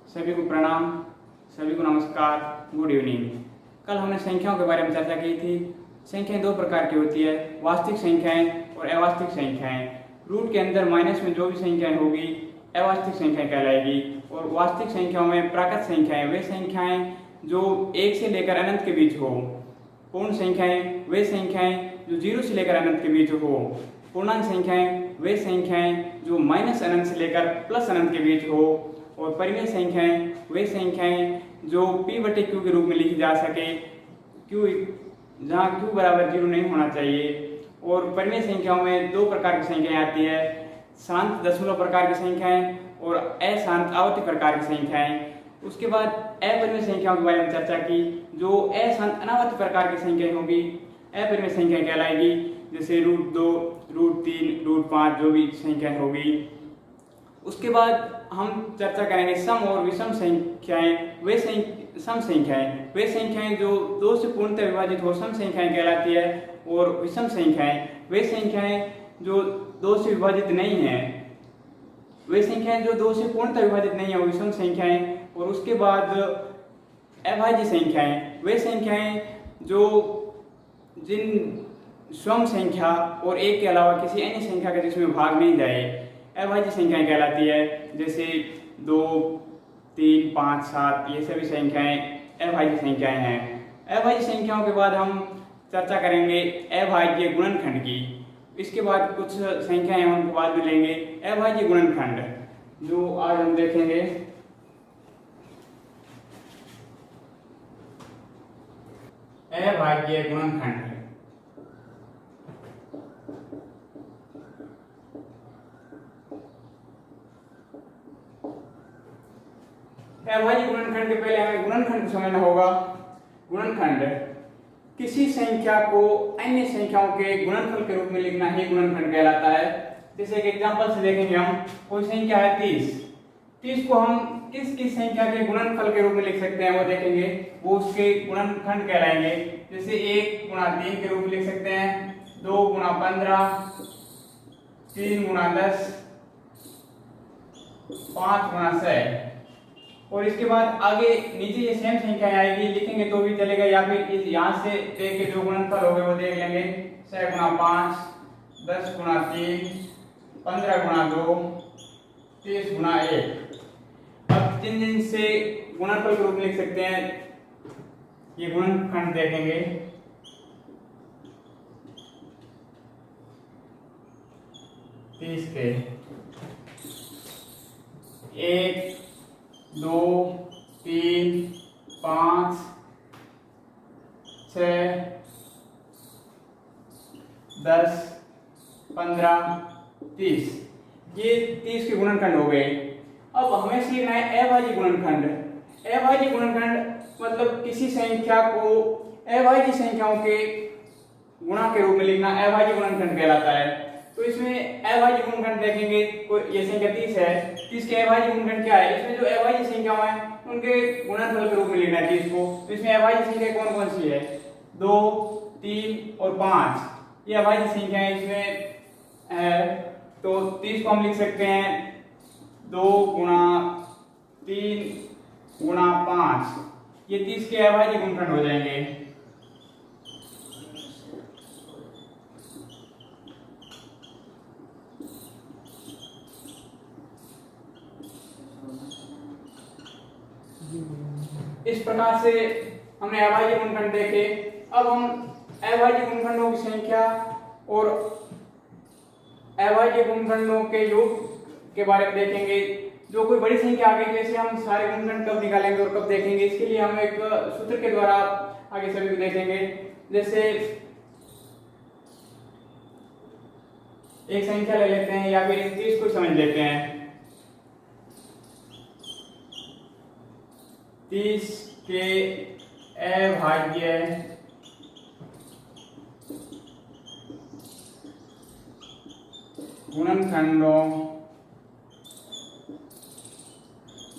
सभी को प्रणाम, सभी को नमस्कार, गुड इवनिंग। कल हमने संख्याओं के बारे में चर्चा की थी। संख्याएं दो प्रकार की होती है, वास्तविक संख्याएं और अवास्तविक संख्याएं। रूट के अंदर माइनस में जो भी संख्याएं होगी अवास्तविक संख्याएं कहलाएगी। और वास्तविक संख्याओं में प्राकृत संख्याएं वे संख्याएं जो 1 से लेकर अनंत के बीच हो। पूर्ण संख्याएं वे संख्याएं जो 0 से लेकर अनंत के बीच हो। पूर्णांक संख्याएं वे संख्याएं जो माइनस अनंत से लेकर प्लस अनंत के बीच हो। और परिमेय संख्याएं वे संख्याएं जो p/q के रूप में लिखी जा सके, q जहाँ q बराबर 0 नहीं होना चाहिए। और परिमेय संख्याओं में दो प्रकार की संख्याएं आती है, शांत दशमलव प्रकार की संख्याएं और अशांत आवर्ती प्रकार की संख्याएं। उसके बाद अपरिमेय संख्याओं के बारे में चर्चा की। जो अशांत अनावर्ती प्रकार की संख्याएं होगी अपरिमेय संख्याएं कहलाएगी, जैसे √2, √3, √5 जो भी संख्याएं होगी। उसके बाद हम चर्चा करेंगे सम और विषम संख्याएं वे सम संख्याएं वे संख्याएं जो 2 से पूर्णतः विभाजित हो, सम संख्याएं कहलाती है। और विषम संख्याएं वे संख्याएं जो 2 से विभाजित नहीं है, वे संख्याएं जो 2 से पूर्णतः विभाजित नहीं है, वो विषम संख्याएं। और उसके बाद अभाज्य संख्याएं वे संख्याएं जो जिन स्वयं संख्या और 1 के अलावा किसी अन्य संख्या का जिसमें भाग नहीं जाए अभाज्य संख्याएं कहलाती है। जैसे 2, 3, 5, 7 ये सभी संख्याएं अभाज्य संख्याएं हैं। अभाज्य संख्याओं के बाद हम चर्चा करेंगे अभाज्य गुणनखंड की। इसके बाद कुछ संख्याएं हम उनके बाद में लेंगे। अभाज्य गुणनखंड जो आज हम देखेंगे। अभाज्य गुणनखंड अभाज्य गुणनखंड के पहले हमें गुणनखंड को समझना होगा। गुणनखंड किसी संख्या को अन्य संख्याओं के गुणनफल के रूप में लिखना ही गुणनखंड कहलाता है। जैसे एक एग्जांपल से देखेंगे हम, कोई संख्या है 30। 30 को हम किस किस संख्या के गुणनफल के रूप में लिख सकते हैं वो देखेंगे, वो उसके गुणनखंड कहलाएंगे। जैसे 1 × 3 के रूप में लिख सकते हैं, 2 × 15, 3 × 10, 5 × 6। और इसके बाद आगे नीचे ये सेम संख्याएं आएगी, लिखेंगे तो भी चलेगा, या फिर इस यहाँ से देख के जो गुणनफल हो गए वो देख लेंगे। 6 × 5, 10 × 3, 15 × 2, 30 × 1। अब जिन जिन से गुणनफल के रूप में लिख सकते हैं ये गुणनखंड देखेंगे। तीस के 1, 2, 3, 5, 6, 10, 15, 30 ये 30 के गुणनखंड हो गए। अब हमें सीखना है अभाज्य गुणनखंड। अभाज्य गुणनखंड मतलब किसी संख्या को अभाज्य संख्याओं के गुणा के रूप में लिखना अभाज्य गुणनखंड कहलाता है। तो इसमें अभाज्य गुणनखंड देखेंगे, ये संख्या 30 है, 30 के अभाज्य गुणनखंड क्या है? इसमें जो अभाज्य संख्याएं हैं उनके गुणनफल के रूप में लिखना है 30 को। तो इसमें अभाज्य संख्या कौन कौन सी है? 2, 3 और 5 ये अभाज्य संख्याएं इसमें है। तो 30 को हम लिख सकते हैं 2 × 3 × 5, ये 30 के अभाज्य गुणनखंड हो जाएंगे। इस प्रकार से हमने अभाज्य गुणनखंड देखे। अब हम अभाज्य गुणनखंडों की संख्या और अभाज्य गुणनखंडों के योग के बारे में देखेंगे। जो कोई बड़ी संख्या आ गई, जैसे हम सारे गुणनखंड कब निकालेंगे और कब देखेंगे, इसके लिए हम एक सूत्र के द्वारा आगे सभी को देखेंगे। जैसे एक संख्या ले लेते हैं या फिर 30 को समझ लेते हैं। 30 के अभाज्य गुणनखंडों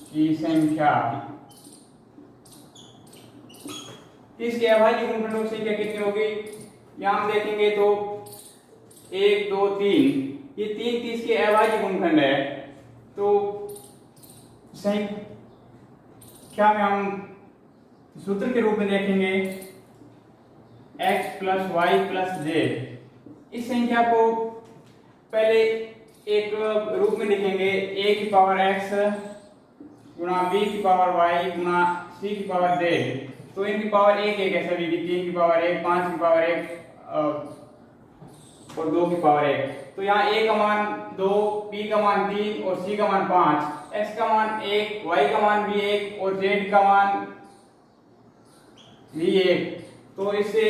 की संख्या। 30 के अभाज्य गुणनखंडों की संख्या कितनी होगी? यहाँ हम देखेंगे तो 1, 2, 3 ये 3 30 के अभाज्य गुणनखंड है। तो संख्या में हम सूत्र के रूप में देखेंगे x plus Y plus Z. इस संख्या को पहले एक रूप में लिखेंगे a की पावर x गुणा b की पावर y गुणा c की पावर z। तो इनकी पावर एक एक है सभी की, 3 की पावर 1, 5 की पावर 1 और 2 की पावर 1। तो यहाँ a का मान 2, b का मान 3 और c का मान 5, x का मान 1, y का मान भी 1 और z का मान भी 1। तो इससे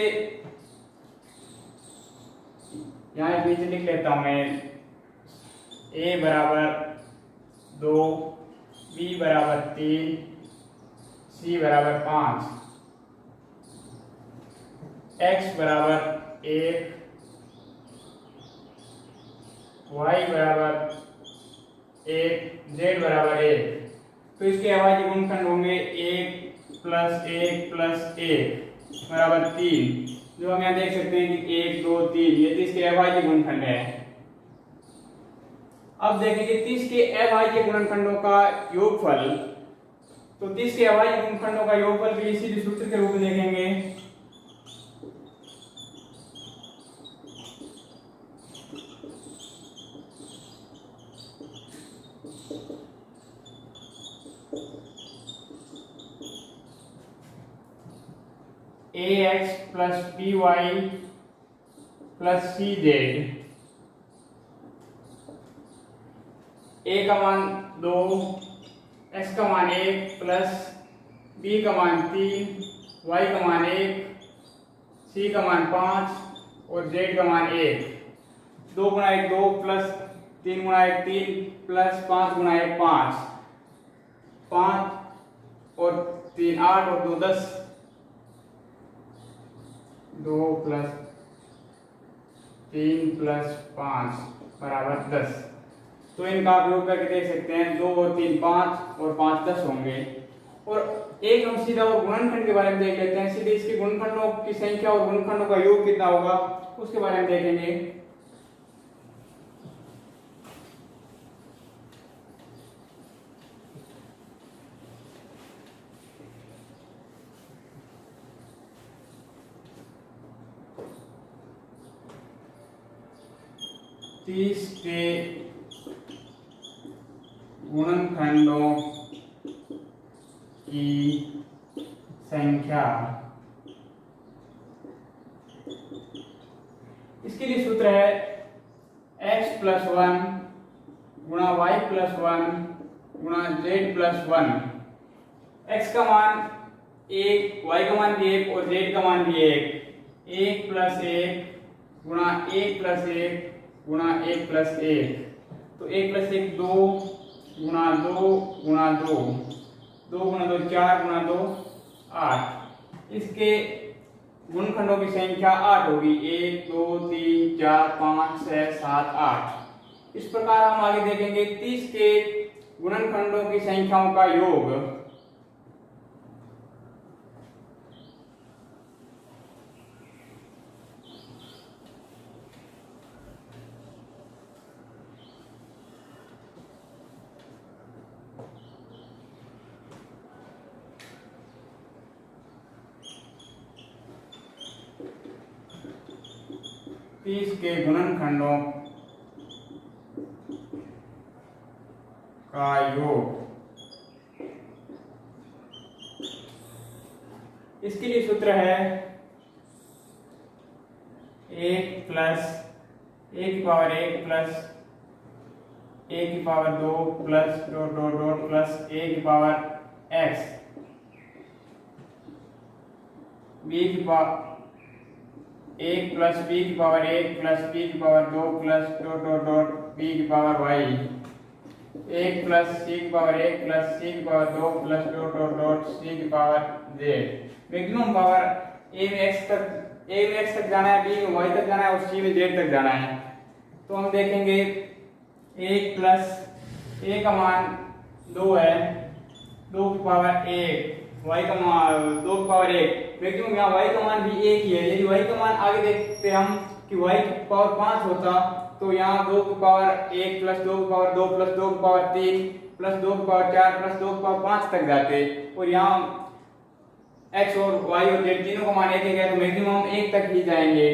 यहाँ नीचे लिख लेता हूं मैं, a बराबर 2, b बराबर 3, c बराबर 5, x बराबर 1, y बराबर 1, z बराबर 1। तो इसके अभाज्य गुणनखंड होंगे 1 प्लस 1 प्लस 1 बराबर 3, जो हम यहाँ देख सकते हैं कि 1 2 3, ये 30 के अभाज्य गुणनखंड है। अब देखेंगे 30 के अभाज्य गुणनखंडों का योगफल। तो 30 के अभाज्य गुणनखंडों का योगफल भी इसी सूत्र के रूप में देखेंगे ax plus by plus cz। a का मान 2, x का मान 1 प्लस b का मान 3, y का मान 1, c का मान 5 और z का मान 1। 2 गुणा 1 2 प्लस 3 गुणा 1 3 प्लस 5 गुणा 1 5, 5 और 3 8 और 2 10, 2 प्लस 3 प्लस 5 बराबर 10। तो इनका आप योग करके देख सकते हैं, 2 और 3 5 और 5 10 होंगे। और एक हम सीधा और गुणनखंड के बारे में देख लेते हैं। सीधे इसके गुणनखंडों की संख्या और गुणनखंडों का योग कितना होगा उसके बारे में देखेंगे। तीस के गुणनखंडों की संख्या, इसके लिए सूत्र है x प्लस 1 गुणा y प्लस 1 गुणा z प्लस 1। x का मान 1, y का मान भी 1 और z का मान भी 1। 1 प्लस 1 गुणा 1 प्लस 1 गुणा 1 प्लस 1। तो 1 प्लस 1 2 गुणा 2 गुणा 2, 2 गुणा 2 4 गुणा 2 8। इसके गुणनखंडों की संख्या 8 होगी, 1 2 3 4 5 6 7 8। इस प्रकार हम आगे देखेंगे 30 के गुणनखंडों की संख्याओं का योग। तीस के गुणनखंडों का योग, इसके लिए सूत्र है 1 प्लस 1 की पावर 1 प्लस 1 की power 2 plus dot dot dot plus 1 की पावर x, b की पावर 1 प्लस b की पावर 1 प्लस b की power 2 plus dot dot dot b की पावर y, 1 प्लस c की पावर 1 प्लस c की power 2 plus dot dot dot c की power z। Maximum power a में x तक जाना है, b में y तक जाना है और c में z तक जाना है। तो हम देखेंगे 1 प्लस a का मान 2 है, 2 की पावर 1, y का मान 2 की पावर 1। मैक्सिमम यहाँ y का मान भी 1 ही है। यदि y का मान आगे देखते हम कि y की पावर 5 होता तो यहाँ 2 की पावर 1 प्लस 2 की पावर 2 प्लस 2 की पावर 3 प्लस 2 की पावर 4 प्लस 2 की पावर 5 तक जाते, और यहाँ x और y और z तीनों का मान एक है तो मैक्सिमम 1 तक ही जाएंगे।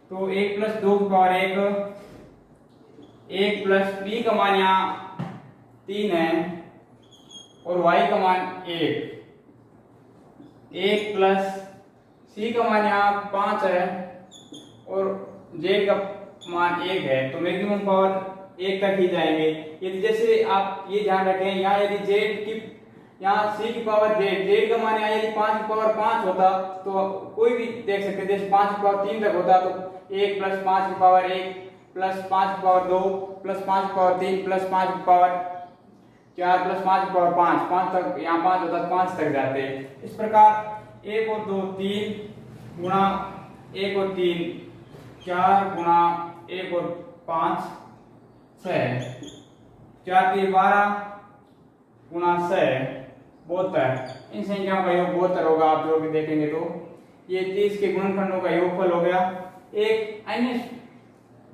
तो 1 प्लस 2 की पावर 1 प्लस b का मान यहाँ 3 है और y का मान 1 प्लस c का मान यहाँ 5 है और z का मान 1 है, तो मैक्सिमम पावर 1 तक ही जाएंगे। यदि जैसे आप ये ध्यान रखें, यहाँ यदि z की यहाँ c की पावर z का मान यहाँ यदि 5 की पावर 5 होता तो कोई भी देख सकते, जैसे 5 की पावर 3 तक होता तो 1 प्लस 5 की पावर 1 प्लस 5 की पावर 2 प्लस 5 की पावर 3 प्लस 5 की पावर 4 प्लस 5 की पावर 5 तक, यहाँ 5 होता तो 5 तक जाते। इस प्रकार 1 और 2 3 गुणा 1 और 3 4 गुणा 1 और 5 6 4 3 12 गुणा 6 72। इन संख्याओं का योग 72 होगा। आप लोग देखेंगे तो ये 30 के गुणनखंडों का योगफल हो गया। एक अन्य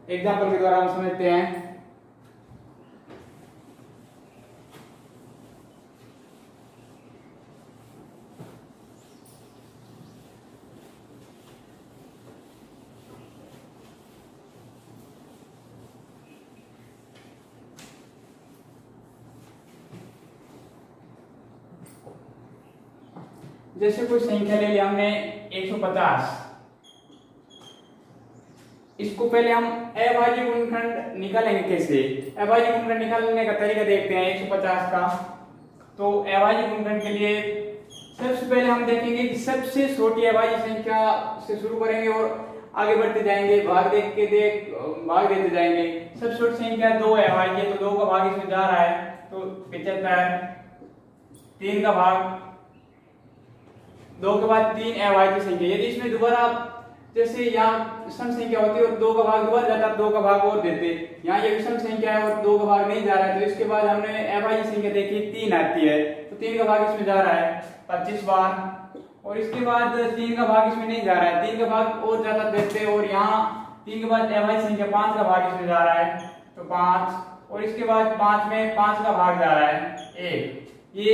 एग्जाम्पल के द्वारा हम समझते हैं। जैसे कोई संख्या ले लिया हमने 150, इसको पहले हम अभाज्य गुणनखंड निकालेंगे। कैसे अभाज्य गुणनखंड निकालने का तरीका देखते हैं 150 का। तो अभाज्य गुणनखंड के लिए सबसे पहले हम देखेंगे कि सबसे छोटी अभाज्य संख्या से शुरू करेंगे और आगे बढ़ते जाएंगे, भाग देते जाएंगे। सबसे छोटी संख्या 2 है अभाज्य, तो 2 का भाग इसमें जा रहा है तो 75। 3 का भाग 2 के बाद 3 अभाज्य संख्या। यदि इसमें दोबारा जैसे यहाँ सम संख्या होती है और 2 का भाग दोबारा जाता है, 2 का भाग और देते। यहाँ ये विषम संख्या है और 2 का भाग नहीं जा रहा है, तो इसके बाद हमने अभाज्य संख्या देखी 3 आती है, तो 3 का भाग इसमें जा रहा है 25 बार, और इसके बाद 3 का भाग इसमें नहीं जा रहा है, 3 का भाग और ज्यादा देते, और यहाँ 3 के बाद अभाज्य संख्या 5 का भाग इसमें जा रहा है तो 5, और इसके बाद 5 में 5 का भाग जा रहा है 1। ये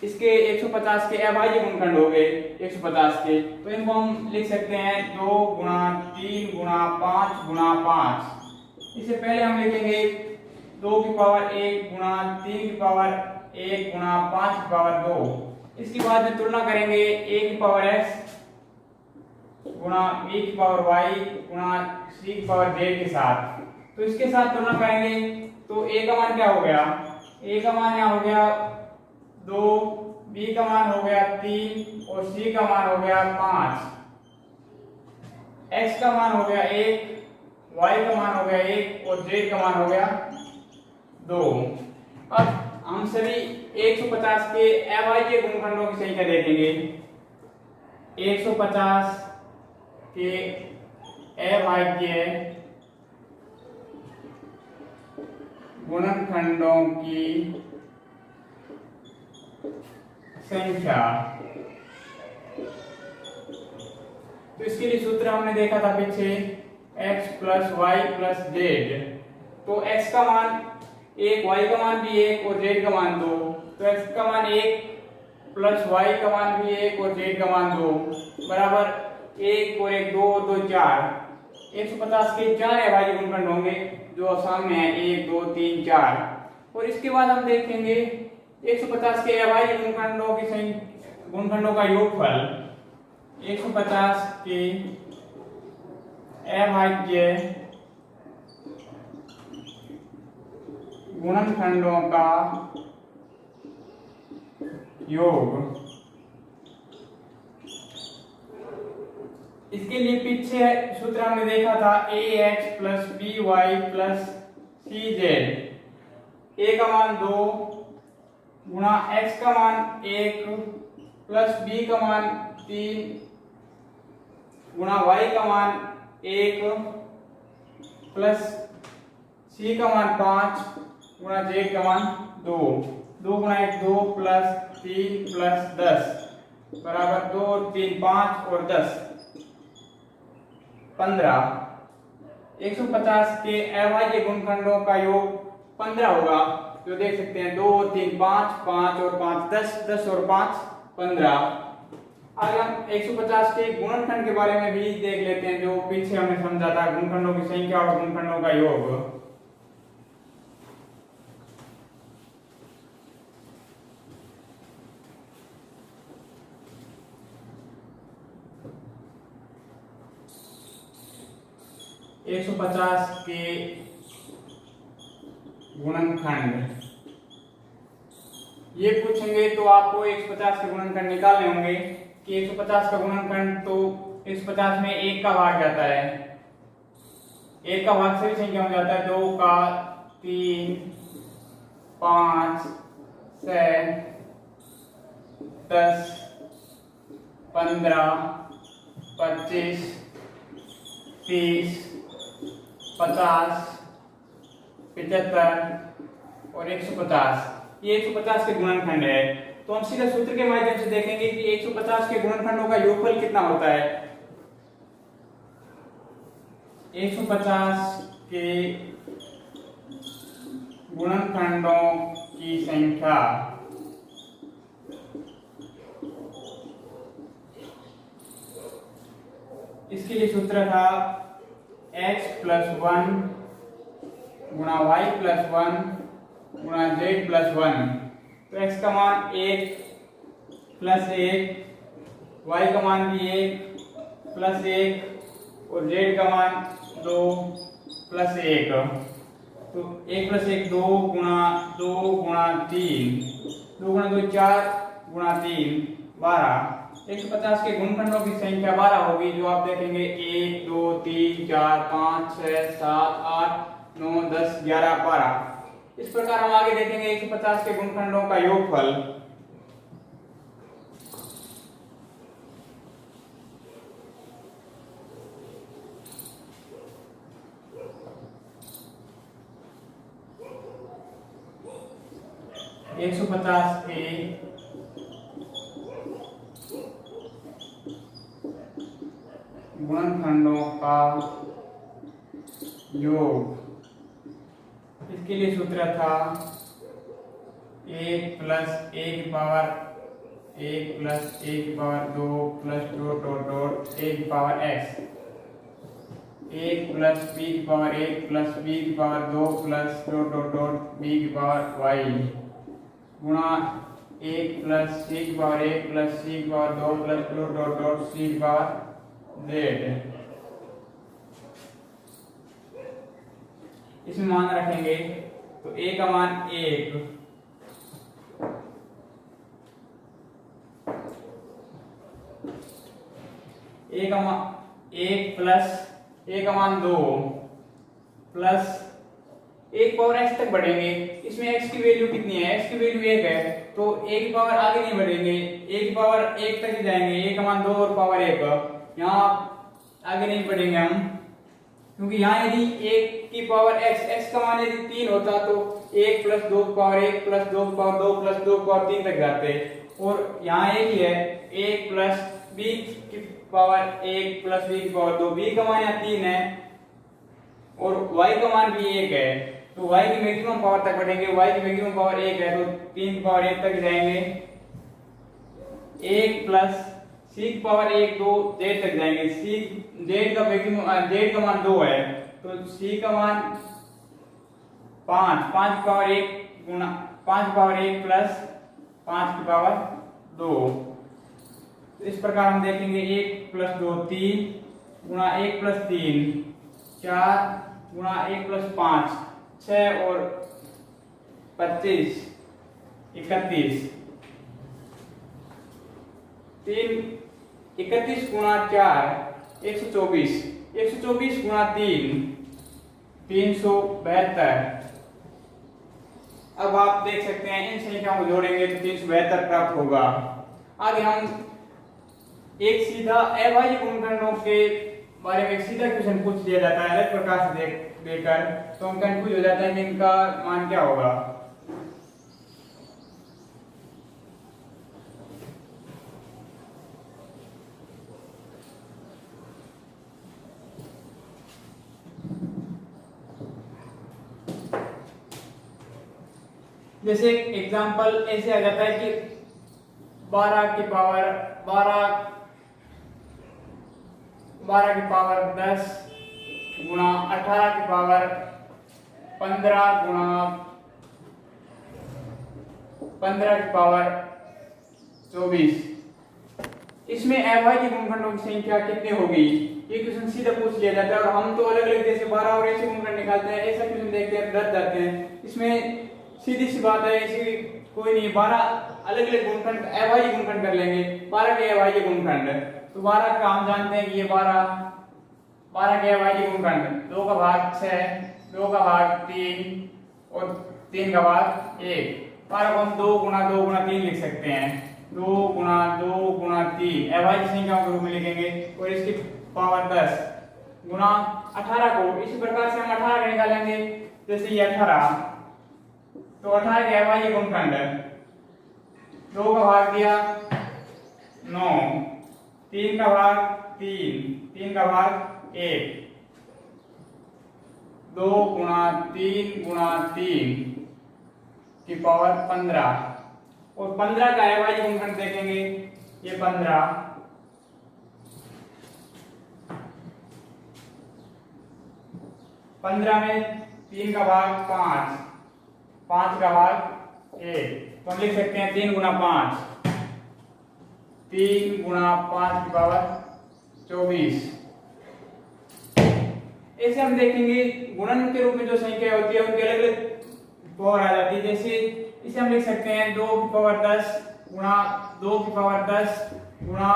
इसके 150 के अभाज्य गुणनखंड हो गए 150 के। तो इनको हम लिख सकते हैं 2 गुणा 3 गुणा 5 गुणा 5। इससे पहले हम लिखेंगे 2 की पावर 1 गुणा 3 की पावर 1 गुणा 5 की पावर 2। इसके बाद में तुलना करेंगे a की पावर x गुणा b की पावर y गुणा c की पावर z के साथ। तो इसके साथ तुलना करेंगे तो a का मान क्या हो गया, a का मान यहाँ हो गया 2, b का मान हो गया 3 और c का मान हो गया 5। x का मान हो गया 1, y का मान हो गया 1 और z का मान हो गया 2। अब हम सभी 150 के अभाज्य गुणनखंडों की संख्या देखेंगे। 150 के अभाज्य गुणनखंडों की संख्या। तो इसके लिए सूत्र हमने देखा था पीछे x plus Y plus Z. तो x का मान 1, y का मान भी 1 और z का मान 2। तो x का मान 1 प्लस y का मान भी 1 और z का मान 2 बराबर 1 और 1 2 और 2 4। 150 के 4 अभाज्य गुणनखंड होंगे जो सामने है 1 2 3 4। और इसके बाद हम देखेंगे 150 के अभाज्य गुणनखंडों का योगफल। 150 के अभाज्य गुणनखंडों का योग। इसके लिए पीछे सूत्र हमने देखा था ax plus by plus cz। a का मान 2 गुणा x का मान 1 प्लस b का मान 3 गुणा y का मान 1 प्लस c का मान 5 गुणा z का मान 2। 2 गुणा 1 2 प्लस 3 प्लस 10 बराबर 2 3 5 और 10 15। 150 के अभाज्य गुणनखंडों का योग 15 होगा। जो देख सकते हैं 2 3 5, 5 और 5 10, 10 और 5 15। आगे हम 150 के गुणनखंड के बारे में भी देख लेते हैं, जो पीछे हमने समझा था, गुणनखंडों की संख्या और गुणनखंडों का योग। एक 150 के गुणनखंड ये पूछेंगे तो आपको 150 के गुणनखंड निकालने होंगे कि 150 का गुणनखंड, तो 150 में 1 का भाग जाता है, 1 का भाग सभी संख्या में जाता है, 2 का, 3, 5, 6, 10, 15, 25, 30, 50, 75 और 150। ये 150 के गुणनखंड है। तो हम सीधा सूत्र के माध्यम से देखेंगे कि 150 के गुणनखंडों का योगफल कितना होता है। 150 के गुणनखंडों की संख्या इसके लिए सूत्र था x + 1 गुणा y + 1 गुणा z + 1। तो x का मान 1 + 1, y का मान भी 1 + 1 और z का मान 2 + 1। तो 1 + 1 2 गुणा 2 गुणा 3, 2 गुणा 2 4 गुणा 3 12। 150 के गुणनखंडों की संख्या 12 होगी, जो आप देखेंगे 1 2 3 4 5 6 7 8 9 10 11 12। इस प्रकार हम आगे देखेंगे 150 के गुणनखंडों का योगफल। एक 150 के गुणनखंडों का योग, इसके लिए सूत्र था 1 + 1 power 1 + 1 power 2 + 2 dot 1 power x, 1 + b की पावर 1 + b की पावर 2 + डॉट b की पावर y गुणा 1 + c की पावर 1 + c की पावर 2 + डॉट c की पावर z। इसमें मान रखेंगे तो a का मान 1, a का मान 1 प्लस a का मान 2 प्लस 1 पावर x तक बढ़ेंगे। इसमें x की वैल्यू कितनी है? x की वैल्यू 1 है, तो a की पावर आगे नहीं बढ़ेंगे, a की पावर 1 तक ही जाएंगे। a का मान 2 और पावर 1, यहाँ आगे नहीं बढ़ेंगे हम, क्योंकि यहाँ यदि 1 की पावर x का मान यदि 3 होता तो 1 + 2 की पावर 1 + 2 की पावर 2 + 2 की पावर 3 तक जाते, और यहाँ एक ही है 1 + b की पावर 1 + b की पावर 2। b का मान यहाँ 3 है और y का मान भी 1 है, तो y की मैक्सिमम पावर तक बढ़ेंगे। y की मैक्सिमम पावर 1 है, तो 3 की पावर 1 तक जाएंगे। 1 + c की पावर 1 2 z तक जाएंगे। z का मैक्सिमम z का मान 2 है, तो c का मान 5 की पावर 1 गुणा 5 की पावर 1 + 5 की पावर 2। तो इस प्रकार हम देखेंगे 1 + 2 3 गुणा 1 + 3 4 गुणा 1 + 5 6 और 25 31। 31 गुणा 4 124, 124 गुणा 3 372। अब आप देख सकते हैं इन संख्याओं को जोड़ेंगे तो 372 प्राप्त होगा। आगे हम एक सीधा अभाज्य गुणनखंडों के बारे में एक सीधा क्वेश्चन पूछ दिया जाता है अलग प्रकार से देकर, तो हम कंफ्यूज हो जाते हैं कि इनका मान क्या होगा। जैसे एग्जांपल ऐसे आ जाता है कि 12 की पावर 10 गुणा 18 की पावर 15 गुणा 15 की पावर 24। इसमें अभाज्य गुणनखंडों की संख्या कितनी होगी, ये क्वेश्चन सीधा पूछ लिया जाता है। और हम तो अलग अलग जैसे 12 और ऐसे गुणनखंड निकालते हैं, ऐसा क्वेश्चन देखते हैं डर जाते हैं। इसमें सीधी सी बात है, ऐसी कोई नहीं। 12 अलग अलग गुणनखंड अभाज्य गुणनखंड कर लेंगे। 12 के अभाज्य गुणनखंड, तो 12 का हम जानते हैं कि ये 12 के अभाज्य गुणनखंड 2 का भाग 6, 2 का भाग 3 और 3 का भाग 1। 12 को हम 2 गुणा 2 गुणा 3 लिख सकते हैं। 2 गुणा 2 गुणा 3 अभाज्य संख्याओं के रूप में लिखेंगे। और इसकी पावर 10 गुणा 18 को इसी प्रकार से हम 18 का निकालेंगे। जैसे ये 18, तो 18 के अभाज्य गुणनखंड 2 का भाग दिया 9, 3 का भाग 3 का भाग 1, 2 गुणा 3 गुणा 3 की पावर 15। और 15 का अभाज्य गुणनखंड देखेंगे, ये 15 में 3 का भाग 5, 5 का भाग 1, तो हम लिख सकते हैं 3 गुणा 5, 3 गुणा 5 की पावर 24। ऐसे हम देखेंगे गुणन के रूप में जो संख्या होती है उनकी अलग अलग पावर आ जाती है। जैसे इसे हम लिख सकते हैं 2 की पावर 10 गुणा 2 की पावर 10 गुणा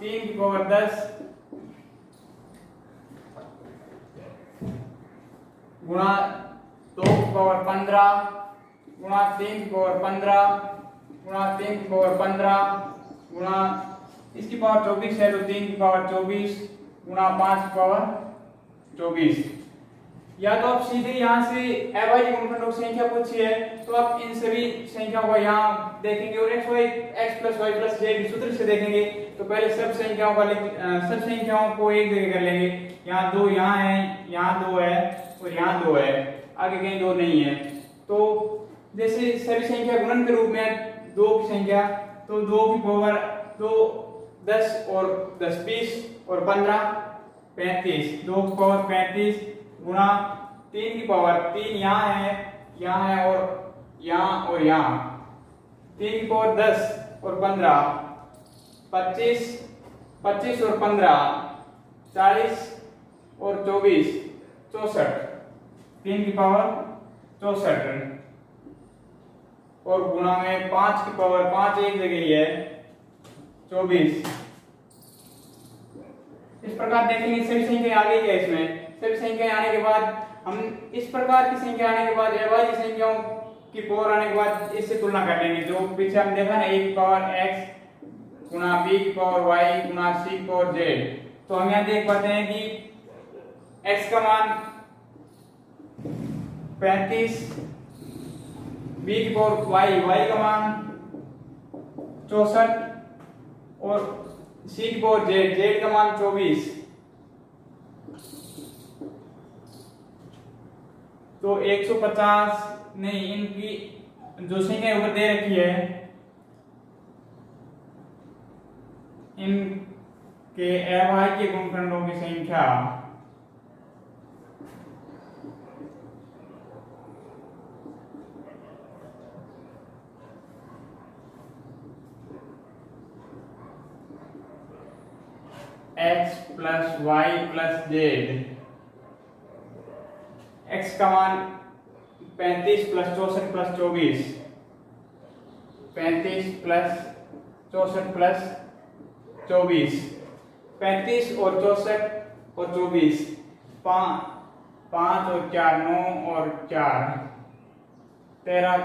3 की पावर 10 गुणा 2 की पावर 15 गुणा 3 की पावर 15 गुणा 3 की पावर 15 गुणा इसकी पावर 24 है, तो 3 की पावर 24 गुणा 5 की पावर 24। या तो आप सीधे यहाँ से अभाज्य गुणनखंडों की संख्या पूछी है, तो आप इन सभी संख्याओं को यहाँ देखेंगे और x plus Y plus Z सूत्र से देखेंगे। तो पहले सब संख्याओं को एक जगह कर लेंगे। यहाँ 2 यहाँ है, यहाँ 2 है और यहाँ 2 है, आगे कहीं 2 नहीं है। तो जैसे सभी संख्या गुणन के रूप में 2 की संख्या, तो 2 की पावर 2 10 और 10 20 और 15 35, 2 की पावर 35 गुणा 3 की पावर 3 यहाँ है और यहाँ 3 की पावर 10 और 15 25 और 15 40 और 24 64, 3 की पावर 64 और गुणा में 5 की पावर 5 एक जगह ही है 24। इस प्रकार देखेंगे सभी संख्या आ गई है। इसमें सभी संख्याएं आने के बाद हम इस प्रकार की संख्या आने के बाद अभाज्य संख्याओं की पावर आने के बाद इससे तुलना कर लेंगे। जो पीछे हम देखा ना, a की पावर x गुणा b की पावर y गुणा c की पावर z, तो हम यहाँ देख पाते हैं कि x का मान 35, b की पावर y का मान 64 और c की पावर z का मान 24। तो 150 नहीं, इनकी जो संख्या ऊपर दे रखी है इनके अभाज्य गुणनखंडों की संख्या x plus Y plus Z. x का मान 35 प्लस 64 प्लस 24, 35 प्लस 64 प्लस 24, 35 और 64 और 24, 5 और 4 9 और 4 13,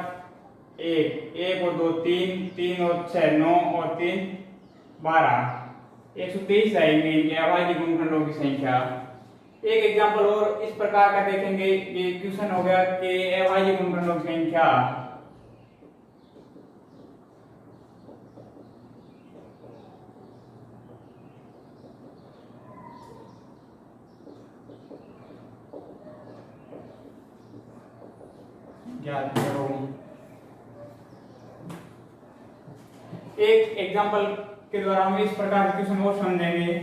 1 और 2 3, 3 और 6 9 और 3 12, 123 आएंगे इनके अभाज्य गुणनखंडों की संख्या। एक एग्जांपल और इस प्रकार का देखेंगे। ये क्वेश्चन हो गया कि अभाज्य गुणनखंडों की संख्या ज्ञात करो। एक एग्जांपल के द्वारा हम इस प्रकार के क्वेश्चन और समझेंगे।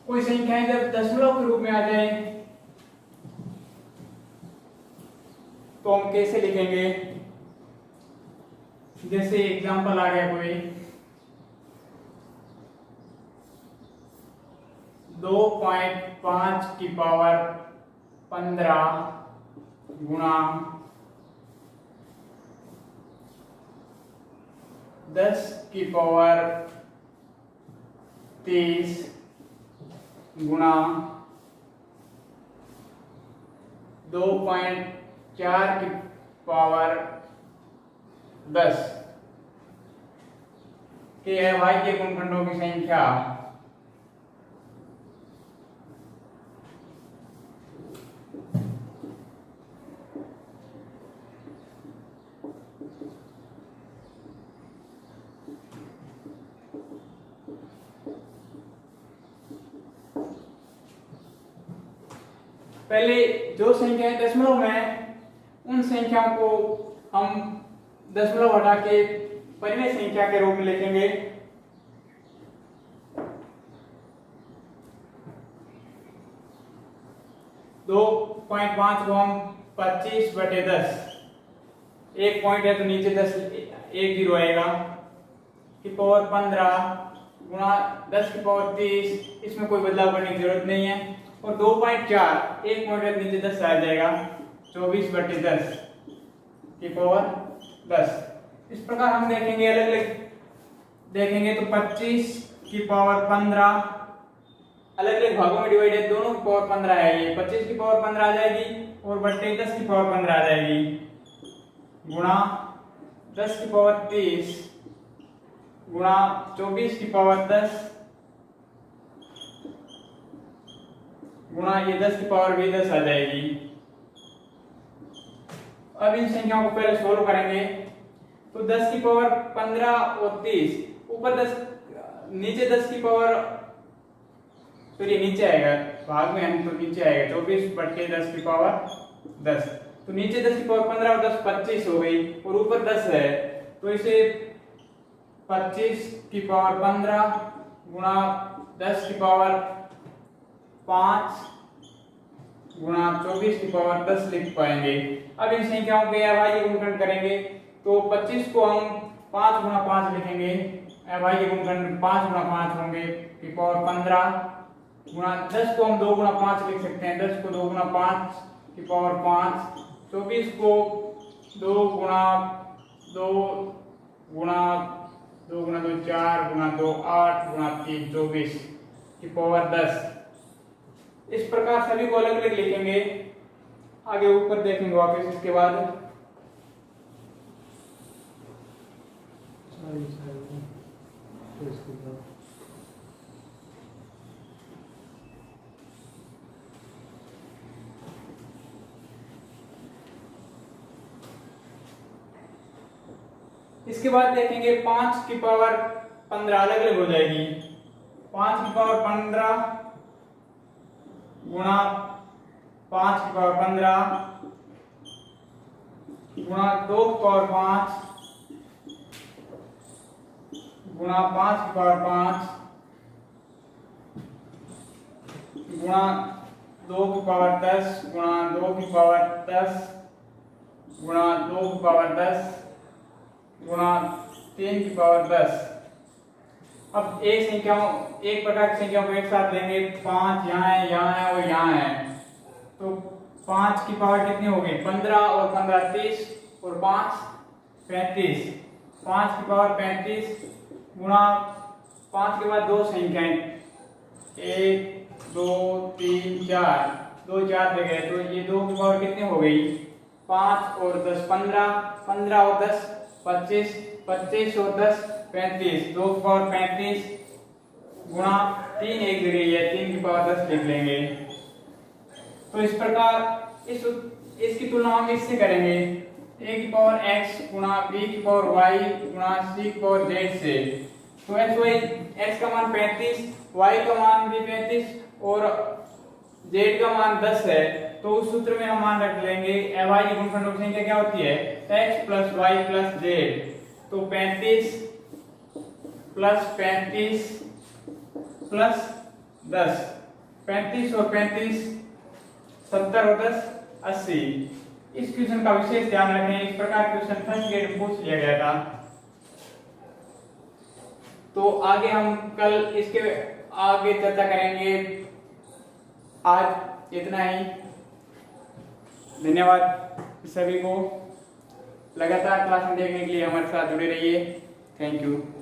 कोई संख्याएं जब दशमलव के रूप में आ जाए तो हम कैसे लिखेंगे? जैसे एग्जांपल आ गया कोई 2.5 की पावर 15 गुणा 10 की पावर 30 गुणा 2.4 की पावर 10 के अभाज्य गुणनखंडों की संख्या पहले जो संख्याएं दशमलव में है उन संख्याओं को हम दशमलव हटा के परिमेय संख्या के रूप में लिखेंगे। दो पॉइंट 5 को हम 25/10, एक पॉइंट है तो नीचे 10 एक जीरो आएगा की पावर 15 गुणा 10 की पावर 30, इसमें कोई बदलाव करने की जरूरत नहीं है। और 2.4 एक पॉइंट है नीचे 10 आ जाएगा 24/10 की पावर 10। इस प्रकार हम देखेंगे अलग अलग देखेंगे तो 25 की पावर 15 अलग अलग भागों में डिवाइड है, दोनों की पावर 15 है। ये 25 की पावर 15 आ जाएगी और बट्टे 10 की पावर 15 आ जाएगी गुणा 10 की पावर 30 गुणा 24 की पावर 10 गुणा ये 10 की पावर भी 10 आ जाएगी। अब इन संख्याओं को पहले सोल्व करेंगे तो 10 की पावर 15 और 30 ऊपर 10 नीचे 10 की पावर सॉरी नीचे आएगा भाग में हम तो नीचे आएगा 24/10 की पावर 10। तो नीचे 10 की पावर 15 और 10 25 हो गई और ऊपर 10 है तो इसे 25 की पावर 15 गुणा 10 की पावर 5 गुणा 24 की पावर 10 लिख पाएंगे। अब इन संख्याओं के अभाज्य गुणनखंड करेंगे तो 25 को हम 5 गुणा 5 लिखेंगे, अभाज्य गुणनखंड 5 गुणा 5 होंगे की पावर 15 गुणा 10 को हम 2 गुणा 5 लिख सकते हैं, 10 को 2 गुणा 5 की पावर 5, 24 को 2 गुणा 2 गुणा 2 गुणा 2 4 गुणा 2 8 गुणा 3 24 की पावर 10। इस प्रकार सभी को अलग अलग लिखेंगे, आगे ऊपर देखेंगे वापस इसके बाद। इसके बाद देखेंगे 5 की पावर 15 अलग अलग हो जाएगी। 5 की पावर 15 गुणा 5 की पावर 15 गुणा 2 की पावर 5 गुणा 5 की पावर 5 गुणा 2 की पावर 10 गुणा 2 की पावर 10 गुणा 2 की पावर 10 गुणा 3 की पावर 10। अब एक प्रकार की संख्याओं को एक साथ लेंगे, 5 यहाँ है और यहाँ है तो 5 की पावर कितनी होगी 15 और 15 30 और 5 35, 5 की पावर 35 गुणा 5 के बाद दो संख्याएं 1 2 3 4 2 4 जगह तो ये 2 की पावर कितनी हो गई 5 और 10 15, 15 और 10 25, 25 और 10 35, 2 की पावर 35 गुणा 3 एक जगह है 3 की पावर 10 लिख लेंगे। तो इस प्रकार इसकी तुलना हम इससे करेंगे a की पावर x गुणा b की पावर y गुणा c की पावर z से। तो x का मान 35, y का मान भी 35 और z का मान 10 है। तो उस सूत्र में हम मान रख लेंगे अभाज्य गुणनखंडों की संख्या क्या होती है, x plus y plus z। तो 35 प्लस 35 प्लस 10, 35 और 35 70 और 10 80। इस क्वेश्चन का विशेष ध्यान रखें, इस प्रकार क्वेश्चन फर्स्ट ग्रेड में पूछ लिया गया था। तो आगे हम कल इसके आगे चर्चा करेंगे। आज इतना ही। धन्यवाद सभी को। लगातार क्लास देखने के लिए हमारे साथ जुड़े रहिए। Thank you.